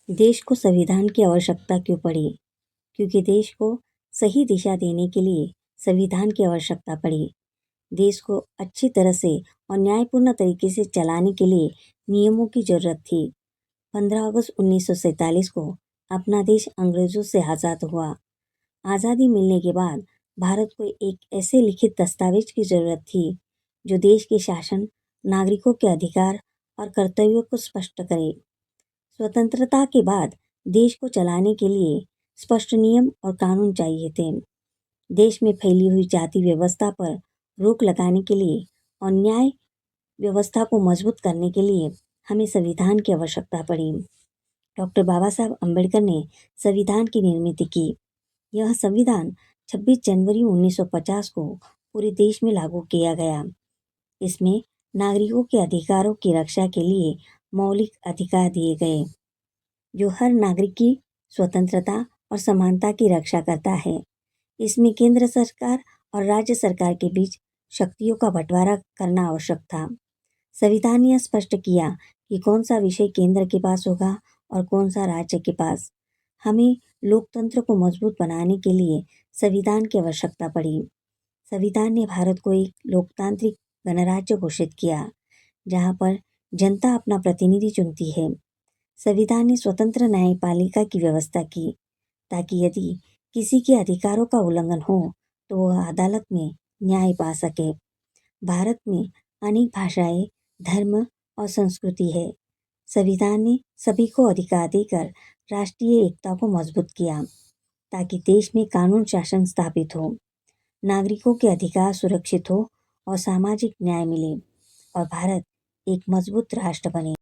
देश को संविधान की आवश्यकता क्यों पड़ी? क्योंकि देश को सही दिशा देने के लिए संविधान की आवश्यकता पड़ी। देश को अच्छी तरह से और न्यायपूर्ण तरीके से चलाने के लिए नियमों की जरूरत थी। 15 अगस्त 1947 को अपना देश अंग्रेजों से आज़ाद हुआ। आज़ादी मिलने के बाद भारत को एक ऐसे लिखित दस्तावेज की जरूरत थी जो देश के शासन, नागरिकों के अधिकार और कर्तव्यों को स्पष्ट करे। स्वतंत्रता के बाद देश को चलाने के लिए स्पष्ट नियम और कानून चाहिए थे। देश में फैली हुई जाति व्यवस्था पर रोक लगाने के लिए और न्याय व्यवस्था को मजबूत करने के लिए हमें संविधान की आवश्यकता पड़ी। डॉक्टर बाबा साहब अम्बेडकर ने संविधान की निर्मित की। यह संविधान 26 जनवरी 1950 को पूरे देश में लागू किया गया। इसमें नागरिकों के अधिकारों की रक्षा के लिए मौलिक अधिकार दिए गए, जो हर नागरिक की स्वतंत्रता और समानता की रक्षा करता है। इसमें केंद्र सरकार और राज्य सरकार के बीच शक्तियों का बंटवारा करना आवश्यक था। संविधान ने स्पष्ट किया कि कौन सा विषय केंद्र के पास होगा और कौन सा राज्य के पास। हमें लोकतंत्र को मजबूत बनाने के लिए संविधान की आवश्यकता पड़ी। संविधान ने भारत को एक लोकतांत्रिक गणराज्य घोषित किया, जहां पर जनता अपना प्रतिनिधि चुनती है। संविधान ने स्वतंत्र न्यायपालिका की व्यवस्था की, ताकि यदि किसी के अधिकारों का उल्लंघन हो तो वह अदालत में न्याय पा सके। भारत में अनेक भाषाएं, धर्म और संस्कृति है। संविधान ने सभी को अधिकार देकर राष्ट्रीय एकता को मजबूत किया, ताकि देश में कानून शासन स्थापित हो, नागरिकों के अधिकार सुरक्षित हो और सामाजिक न्याय मिले और भारत एक मजबूत राष्ट्र बने।